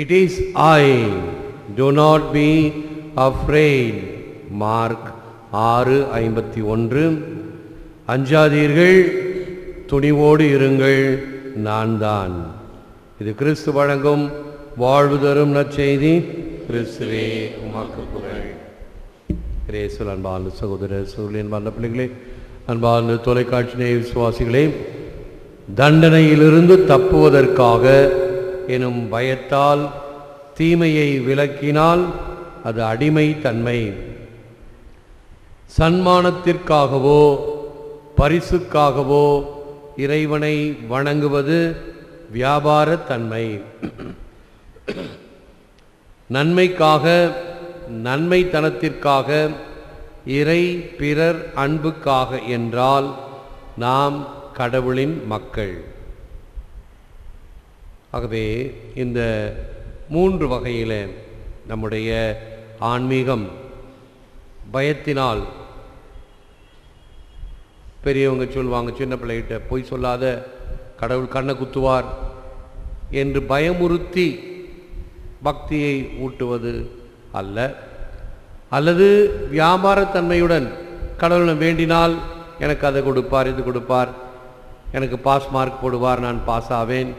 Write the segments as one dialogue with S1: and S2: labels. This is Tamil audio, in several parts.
S1: It is I, do not be afraid. Mark 6:51. அஞ்சாதீர்கள், துணிவோடு இருங்கள், நான் தான். இது கிறிஸ்து வழங்கும் வாழ்வு தரும் நற்செய்தி. கிறிஸ்துவே உமக்கு புகழ். கிரேசுல் அன்பார்ந்த சகோதர சகோதரி, அன்பார்ந்த பிள்ளைகளே, அன்பார்ந்த தொலைக்காட்சி நேய விசுவாசிகளே, தண்டனையிலிருந்து தப்புவதற்காக எனும் பயத்தால் தீமையை விலக்கினால் அது அடிமை தன்மை. சன்மானத்திற்காகவோ பரிசுக்காகவோ இறைவனை வணங்குவது வியாபார தன்மை. நன்மைக்காக, நன்மைத்தனத்திற்காக, இறை பிறர் அன்புக்காக என்றால் நாம் கடவுளின் மக்கள். ஆகவே இந்த 3 வகையில் நம்முடைய ஆன்மீகம் பயத்தினால், பெரியவங்க சொல்லுவாங்க சின்ன பிள்ளைகிட்ட பொய் சொல்லாத, கடவுள் கண்ணை குத்துவார் என்று பயமுறுத்தி பக்தியை ஊட்டுவது அல்ல. அல்லது வியாபாரத்தன்மையுடன் கடவுளை வேண்டினால் எனக்கு அதை கொடுப்பார், இது கொடுப்பார், எனக்கு பாஸ் மார்க் போடுவார், நான் பாஸ் ஆவேன்.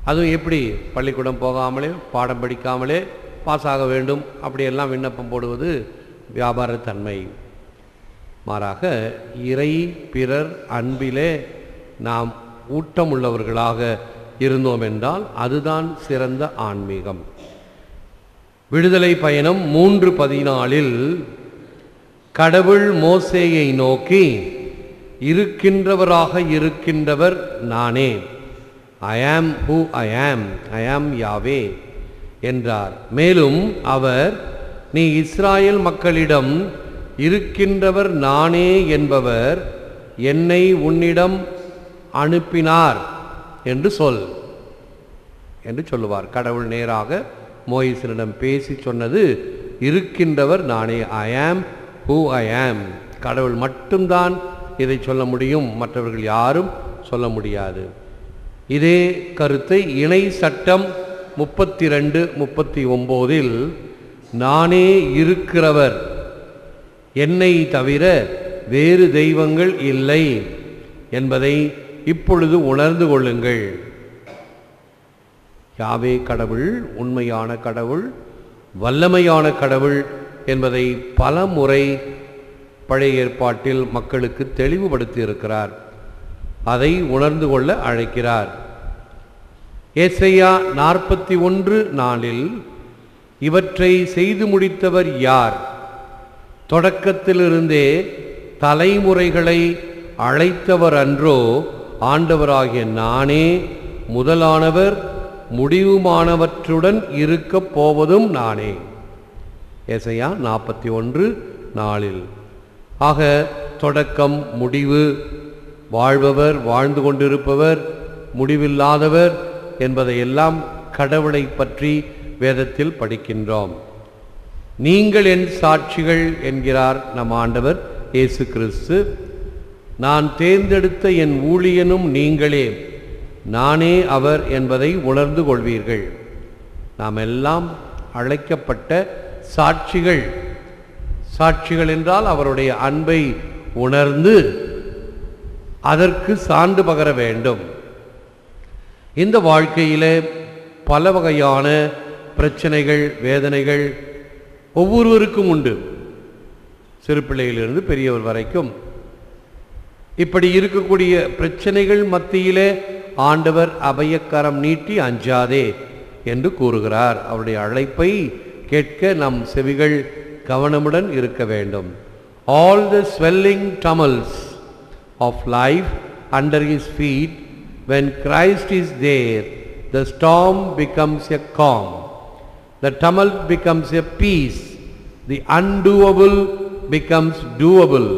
S1: அதுவும் எப்படி? பள்ளிக்கூடம் போகாமலே, பாடம் படிக்காமலே பாஸ் ஆக வேண்டும், அப்படியெல்லாம் விண்ணப்பம் போடுவது வியாபாரத்தன்மை. மாறாக இறை பிறர் அன்பிலே நாம் ஊட்டமுள்ளவர்களாக இருந்தோம் என்றால் அதுதான் சிறந்த ஆன்மீகம். விடுதலை பயணம் 3:14 கடவுள் மோசேயை நோக்கி, இருக்கின்றவராக இருக்கின்றவர் நானே, I am who I am யாவே என்றார். மேலும் அவர், நீ இஸ்ராயேல் மக்களிடம் இருக்கின்றவர் நானே என்பவர் என்னை உன்னிடம் அனுப்பினார் என்று சொல்லுவார். கடவுள் நேராக மோசேயிடம் பேசி சொன்னது இருக்கின்றவர் நானே, I am who I am. கடவுள் மட்டும்தான் இதை சொல்ல முடியும், மற்றவர்கள் யாரும் சொல்ல முடியாது. இதே கருத்தை இணை சட்டம் 32:39 நானே இருக்கிறவர், என்னை தவிர வேறு தெய்வங்கள் இல்லை என்பதை இப்பொழுது உணர்ந்து கொள்ளுங்கள். யாவே கடவுள், உண்மையான கடவுள், வல்லமையான கடவுள் என்பதை பல முறை பழைய ஏற்பாட்டில் மக்களுக்கு தெளிவுபடுத்தி இருக்கிறார். அதை உணர்ந்து கொள்ள அழைக்கிறார். ஏசாயா 41:4 இவற்றை செய்து முடித்தவர் யார்? தொடக்கத்திலிருந்தே தலைமுறைகளை அழைத்தவர் அன்றோ? ஆண்டவராகிய நானே முதலானவர், முடிவுமானவற்றுடன் இருக்க போவதும் நானே. ஏசாயா 41:4. ஆக தொடக்கம், முடிவு, வாழ்பவர், வாழ்ந்து கொண்டிருப்பவர், முடிவில்லாதவர் என்பதையெல்லாம் கடவுளை பற்றி வேதத்தில் படிக்கின்றோம். நீங்கள் என் சாட்சிகள் என்கிறார் நம் ஆண்டவர் இயேசு கிறிஸ்து. நான் தேர்ந்தெடுத்த என் ஊழியனும் நீங்களே, நானே அவர் என்பதை உணர்ந்து கொள்வீர்கள். நாம் எல்லாம் அழைக்கப்பட்ட சாட்சிகள். சாட்சிகள் என்றால் அவருடைய அன்பை உணர்ந்து அதற்கு சான்று பகர வேண்டும். இந்த வாழ்க்கையிலே பல வகையான பிரச்சனைகள், வேதனைகள் ஒவ்வொருவருக்கும் உண்டு. சிறு பிள்ளையிலிருந்து பெரியவர் வரைக்கும். இப்படி இருக்கக்கூடிய பிரச்சனைகள் மத்தியிலே ஆண்டவர் அபயக்கரம் நீட்டி அஞ்சாதே என்று கூறுகிறார். அவருடைய அழைப்பை கேட்க நம் செவிகள் கவனமுடன் இருக்க வேண்டும். All the swelling tumults of life under his feet, when Christ is there, the storm becomes a calm, the tumult becomes a peace, the undoable becomes doable,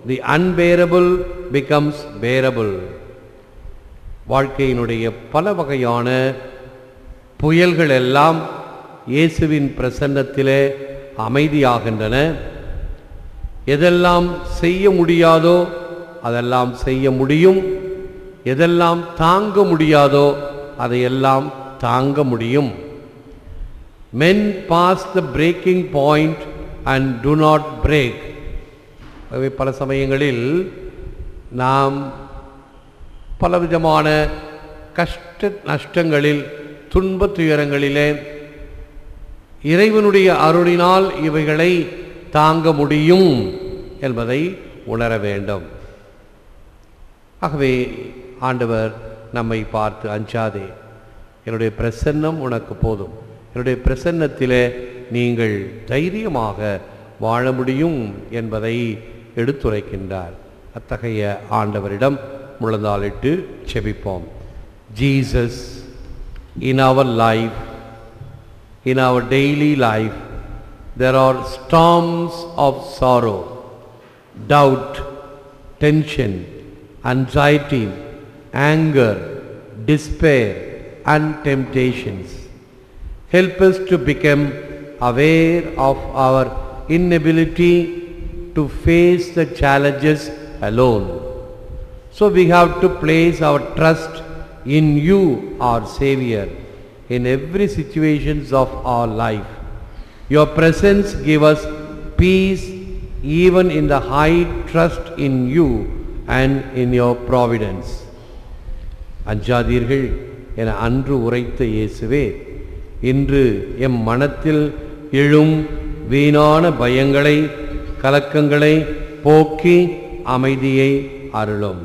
S1: the unbearable becomes bearable. வாழ்க்கையினுடைய பல வகையான புயல்கள் எல்லாம் இயேசுவின் பிரசன்னத்திலே அமைதியாகின்றன. எதெல்லாம் செய்ய முடியாதோ அதெல்லாம் செய்ய முடியும், எதெல்லாம் தாங்க முடியாதோ அதையெல்லாம் தாங்க முடியும். Men pass the breaking point and do not break. பல சமயங்களில் நாம் பலவிதமான கஷ்ட நஷ்டங்களில் துன்ப துயரங்களிலே இறைவனுடைய அருளினால் இவைகளை தாங்க முடியும் என்பதை உணர வேண்டும். ஆகவே ஆண்டவர் நம்மை பார்த்து, அஞ்சாதே, என்னுடைய பிரசன்னம் உனக்கு போதும், என்னுடைய பிரசன்னத்திலே நீங்கள் தைரியமாக வாழ முடியும் என்பதை எடுத்துரைக்கின்றார். அத்தகைய ஆண்டவரிடம் முழந்தாளிட்டு செபிப்போம். Jesus, in our life, in our daily life, there are storms of sorrow, doubt, tension, anxiety, anger, despair, and temptations. Help us to become aware of our inability to face the challenges alone. So we have to place our trust in you, our Savior, in every situations of our life. Your presence give us peace even in the high trust in you and in your providence. அஞ்சாதீர்கள் என அன்று உரைத்த இயேசுவே, இன்று எம் மனத்தில் எழும் வீணான பயங்களை, கலக்கங்களை போக்கி அமைதியை அருளும்.